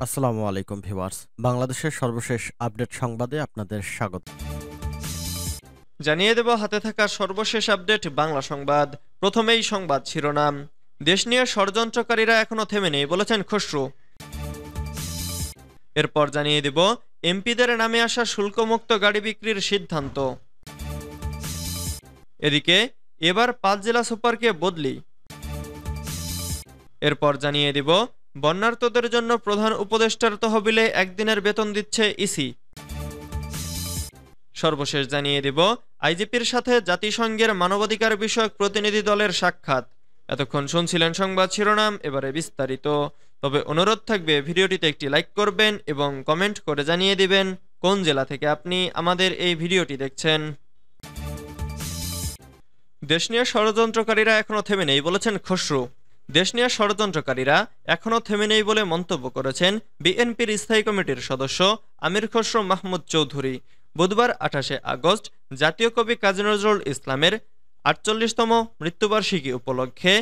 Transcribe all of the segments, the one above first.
আসসালামু আলাইকুম ভিউয়ার্স। বাংলাদেশের সর্বশেষ আপডেট সংবাদে আপনাদের স্বাগত। জানিয়ে দেব হাতে থাকা সর্বশেষ আপডেট বাংলা সংবাদ। প্রথমেই সংবাদ শিরোনাম। দেশ নিয়ে ষড়যন্ত্রকারীরা এখনো থেমে নেই বলেছেন খসরু। এরপর জানিয়ে দেব এমপিদের নামে আসা শুল্কমুক্ত গাড়ি বিক্রির সিদ্ধান্ত। এদিকে এবার 5 জেলা সুপারকে বদলি। এরপর জানিয়ে দেব বন্যার্তদের জন্য প্রধান উপদেষ্টার তহবিলে একদিনের বেতন দিচ্ছে ইসি। সর্বশেষ জানিয়ে দেব আইজিপির সাথে জাতিসংঘের মানবাধিকার বিষয়ক প্রতিনিধি দলের সাক্ষাৎ। এতক্ষণ শুনছিলেন সংবাদ শিরোনাম, এবারে বিস্তারিত। তবে অনুরোধ থাকবে ভিডিওটিতে একটি লাইক করবেন এবং কমেন্ট করে জানিয়ে দিবেন কোন জেলা থেকে আপনি আমাদের এই ভিডিওটি দেখছেন। দেশ নিয়ে ষড়যন্ত্রকারীরা এখনো থেমে নেই বলেছেন খসরু। দেশ নিয়ে ষড়যন্ত্রকারীরা এখনো থেমে নেই বলে মন্তব্য করেছেন বিএনপির স্থায়ী কমিটির সদস্য আমির খসরু মাহমুদ চৌধুরী। বুধবার 28 আগস্ট জাতীয় কবি কাজী নজরুল ইসলামের ৪৮তম মৃত্যুবার্ষিকী উপলক্ষে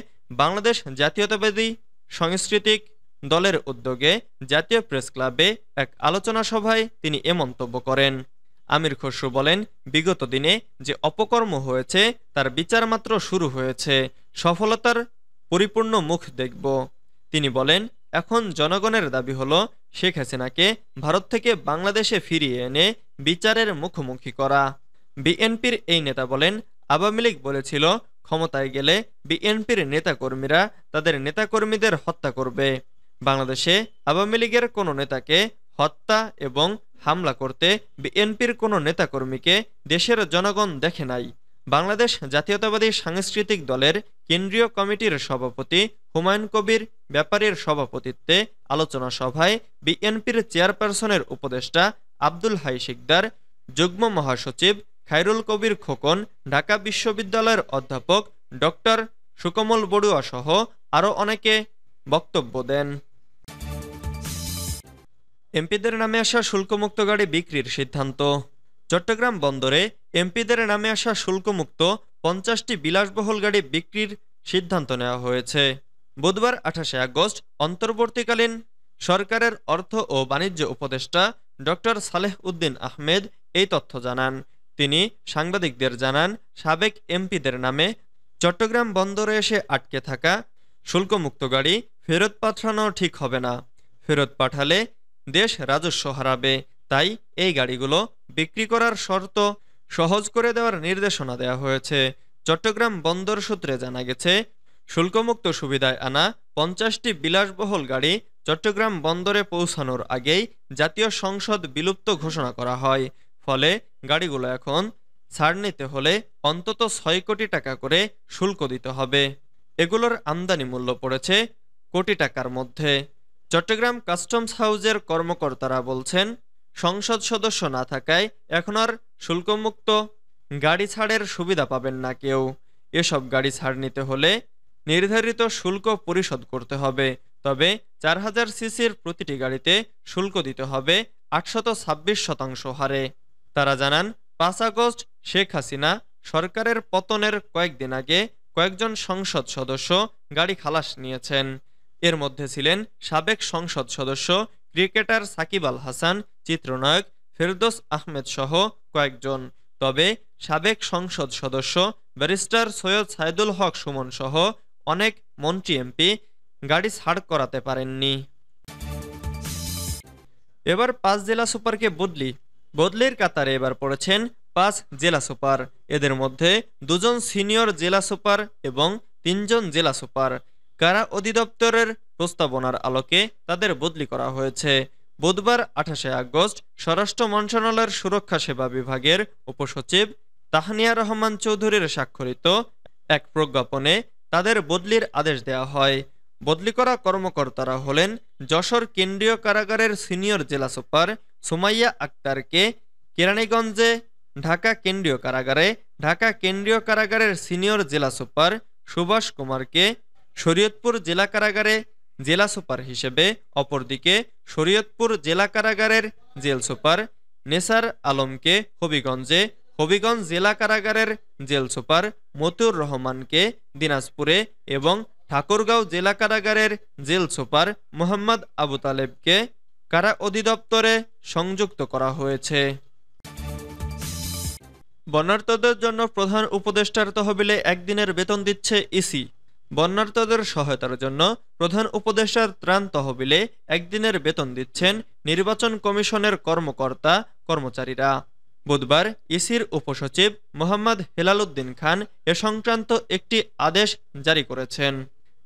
বাংলাদেশ জাতীয়তাবাদী সাংস্কৃতিক দলের উদ্যোগে জাতীয় প্রেস ক্লাবে এক আলোচনা সভায় তিনি এ মন্তব্য করেন। আমির খসরু বলেন, বিগত দিনে যে অপকর্ম হয়েছে তার বিচার মাত্র শুরু হয়েছে, সফলতার পরিপূর্ণ মুখ দেখব। তিনি বলেন, এখন জনগণের দাবি হলো শেখ হাসিনাকে ভারত থেকে বাংলাদেশে ফিরিয়ে এনে বিচারের মুখোমুখি করা। বিএনপির এই নেতা বলেন, আওয়ামী লীগ বলেছিল ক্ষমতায় গেলে বিএনপির নেতাকর্মীরা তাদের নেতাকর্মীদের হত্যা করবে। বাংলাদেশে আওয়ামী লীগের কোনো নেতাকে হত্যা এবং হামলা করতে বিএনপির কোনো নেতাকর্মীকে দেশের জনগণ দেখে নাই। বাংলাদেশ জাতীয়তাবাদী সাংস্কৃতিক দলের কেন্দ্রীয় কমিটির সভাপতি হুমায়ুন কবির ব্যাপারীর সভাপতিত্বে আলোচনা সভায় বিএনপির চেয়ারপারসনের উপদেষ্টা আব্দুল হাই শিকদার, যুগ্ম মহাসচিব খায়রুল কবির খোকন, ঢাকা বিশ্ববিদ্যালয়ের অধ্যাপক ডক্টর সুকমল বড়ুয়া সহ আরও অনেকে বক্তব্য দেন। এমপিদের নামে আসা শুল্কমুক্ত গাড়ি বিক্রির সিদ্ধান্ত। চট্টগ্রাম বন্দরে এমপিদের নামে আসা শুল্কমুক্ত 50টি বিলাসবহুল গাড়ি বিক্রির সিদ্ধান্ত নেওয়া হয়েছে। বুধবার 28 আগস্ট অন্তর্বর্তীকালীন সরকারের অর্থ ও বাণিজ্য উপদেষ্টা ডক্টর সালেহ উদ্দিন আহমেদ এই তথ্য জানান। তিনি সাংবাদিকদের জানান, সাবেক এমপিদের নামে চট্টগ্রাম বন্দরে এসে আটকে থাকা শুল্কমুক্ত গাড়ি ফেরত পাঠানো ঠিক হবে না। ফেরত পাঠালে দেশ রাজস্ব হারাবে। তাই এই গাড়িগুলো বিক্রি করার শর্ত সহজ করে দেওয়ার নির্দেশনা দেওয়া হয়েছে। চট্টগ্রাম বন্দর সূত্রে জানা গেছে, শুল্কমুক্ত সুবিধায় আনা 50টি বিলাসবহুল গাড়ি চট্টগ্রাম বন্দরে পৌঁছানোর আগেই জাতীয় সংসদ বিলুপ্ত ঘোষণা করা হয়। ফলে গাড়িগুলো এখন ছাড় নিতে হলে অন্তত 6 কোটি টাকা করে শুল্ক দিতে হবে। এগুলোর আমদানি মূল্য পড়েছে কোটি টাকার মধ্যে। চট্টগ্রাম কাস্টমস হাউজের কর্মকর্তারা বলছেন, সংসদ সদস্য না থাকায় এখন আর শুল্কমুক্ত গাড়ি ছাড়ের সুবিধা পাবেন না কেউ। এসব গাড়ি ছাড় নিতে হলে নির্ধারিত শুল্ক পরিশোধ করতে হবে। তবে 4000 সিসির প্রতিটি গাড়িতে শুল্ক দিতে হবে 826% হারে। তারা জানান, 5 আগস্ট শেখ হাসিনা সরকারের পতনের কয়েকদিন আগে কয়েকজন সংসদ সদস্য গাড়ি খালাস নিয়েছেন। এর মধ্যে ছিলেন সাবেক সংসদ সদস্য ক্রিকেটার সাকিব আল হাসান, চিত্রনায়ক ফেরদৌস আহমেদ সহ কয়েকজন। তবে সাবেক সংসদ সদস্য ব্যারিস্টার সৈয়দ সাইদুল হক সুমন সহ অনেক মন্ত্রী এমপি গাড়ি ছাড় করাতে পারেননি। এবার 5 জেলা সুপারকে বদলির কাতারে এবার পড়েছেন 5 জেলা সুপার। এদের মধ্যে 2জন সিনিয়র জেলা সুপার এবং 3জন জেলা সুপার। কারা অধিদপ্তরের প্রস্তাবনার আলোকে তাদের বদলি করা হয়েছে। বুধবার 28 আগস্ট স্বরাষ্ট্র মন্ত্রণালয়ের সুরক্ষা সেবা বিভাগের উপসচিব তাহনিয়া রহমান চৌধুরীর স্বাক্ষরিত এক প্রজ্ঞাপনে তাদের বদলির আদেশ দেওয়া হয়। বদলি করা কর্মকর্তারা হলেন যশোর কেন্দ্রীয় কারাগারের সিনিয়র জেলা সুপার সুমাইয়া আক্তারকে কেরানীগঞ্জে ঢাকা কেন্দ্রীয় কারাগারের সিনিয়র জেলা সুপার সুভাষ কুমারকে শরীয়তপুর জেলা কারাগারে জেলা সুপার হিসেবে, অপরদিকে শরীয়তপুর জেলা কারাগারের জেল সুপার নেসার আলমকে হবিগঞ্জ জেলা কারাগারের জেল সুপার মতিউর রহমানকে দিনাজপুরে এবং ঠাকুরগাঁও জেলা কারাগারের জেল সুপার মোহাম্মদ আবু তালেবকে কারা অধিদপ্তরে সংযুক্ত করা হয়েছে। বন্যার্তদের জন্য প্রধান উপদেষ্টার তহবিলে একদিনের বেতন দিচ্ছে ইসি। বন্যার্তদের সহায়তার জন্য প্রধান উপদেষ্টার ত্রাণ তহবিলে একদিনের বেতন দিচ্ছেন নির্বাচন কমিশনের কর্মকর্তা কর্মচারীরা। বুধবার ইসির উপসচিব মোহাম্মদ হেলালুদ্দিন খান এ সংক্রান্ত একটি আদেশ জারি করেছেন।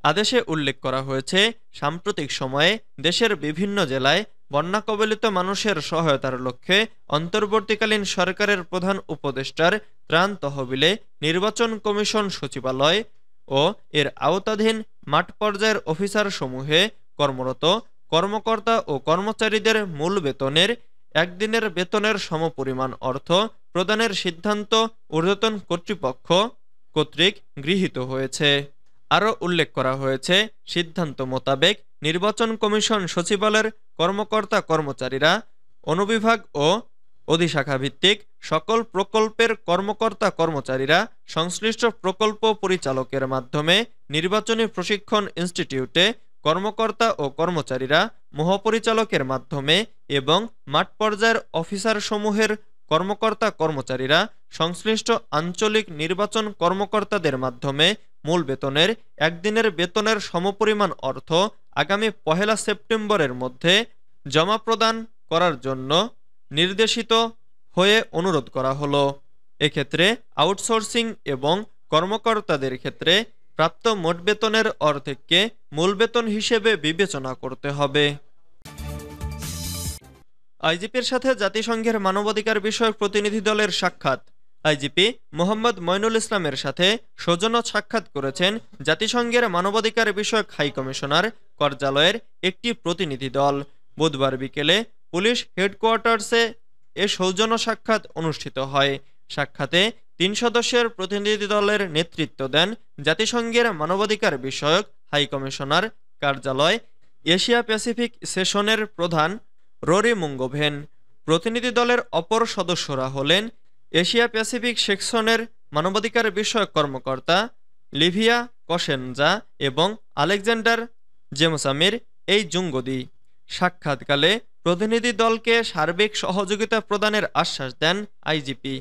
আদেশে উল্লেখ করা হয়েছে, সাম্প্রতিক সময়ে দেশের বিভিন্ন জেলায় বন্যা কবলিত মানুষের সহায়তার লক্ষ্যে অন্তর্বর্তীকালীন সরকারের প্রধান উপদেষ্টার ত্রাণ তহবিলে নির্বাচন কমিশন সচিবালয় ও এর আওতাধীন মাঠ পর্যায়ের অফিসার সমূহে কর্মরত কর্মকর্তা ও কর্মচারীদের মূল বেতনের একদিনের বেতনের সমপরিমাণ অর্থ প্রদানের সিদ্ধান্ত ঊর্ধ্বতন কর্তৃপক্ষ কর্তৃক গৃহীত হয়েছে। আরও উল্লেখ করা হয়েছে, সিদ্ধান্ত মোতাবেক নির্বাচন কমিশন সচিবালয়ের কর্মকর্তা কর্মচারীরা অনুবিভাগ ও অধিশাখা ভিত্তিক সকল প্রকল্পের কর্মকর্তা কর্মচারীরা সংশ্লিষ্ট প্রকল্প পরিচালকের মাধ্যমে নির্বাচনী প্রশিক্ষণ ইনস্টিটিউটে কর্মকর্তা ও কর্মচারীরা মহাপরিচালকের মাধ্যমে এবং মাঠ পর্যায়ের অফিসার সমূহের কর্মকর্তা কর্মচারীরা সংশ্লিষ্ট আঞ্চলিক নির্বাচন কর্মকর্তাদের মাধ্যমে মূল বেতনের একদিনের বেতনের সমপরিমাণ অর্থ আগামী ১ সেপ্টেম্বরের মধ্যে জমা প্রদান করার জন্য নির্দেশিত হয়ে অনুরোধ করা হলো। এক্ষেত্রে আউটসোর্সিং এবং কর্মকর্তাদের ক্ষেত্রে প্রাপ্ত মোট বেতনের অর্ধেককে মূল বেতন হিসেবে বিবেচনা করতে হবে। আইজিপির সাথে জাতিসংঘের মানবাধিকার বিষয়ক প্রতিনিধি দলের সাক্ষাৎ। আইজিপি মোহাম্মদ মইনুল ইসলামের সাথে সৌজন্য সাক্ষাৎ করেছেন জাতিসংঘের মানবাধিকার বিষয়ক হাই কমিশনার কার্যালয়ের একটি প্রতিনিধি দল। বুধবার বিকেলে পুলিশ হেডকোয়ার্টার্সে এ সৌজন্য সাক্ষাৎ অনুষ্ঠিত হয়। সাক্ষাতে ৩ সদস্যের প্রতিনিধি দলের নেতৃত্ব দেন জাতিসংঘের মানবাধিকার বিষয়ক হাই কমিশনার কার্যালয় এশিয়া প্যাসিফিক সেশনের প্রধান রোরি মুঙ্গোভেন। প্রতিনিধি দলের অপর সদস্যরা হলেন এশিয়া প্যাসিফিক সেকশনের মানবাধিকার বিষয়ক কর্মকর্তা লিভিয়া কসেনজা এবং আলেকজান্ডার জেমসামির এই জুঙ্গদি। সাক্ষাৎকালে প্রতিনিধি দলকে সার্বিক সহযোগিতা প্রদানের আশ্বাস দেন আইজিপি।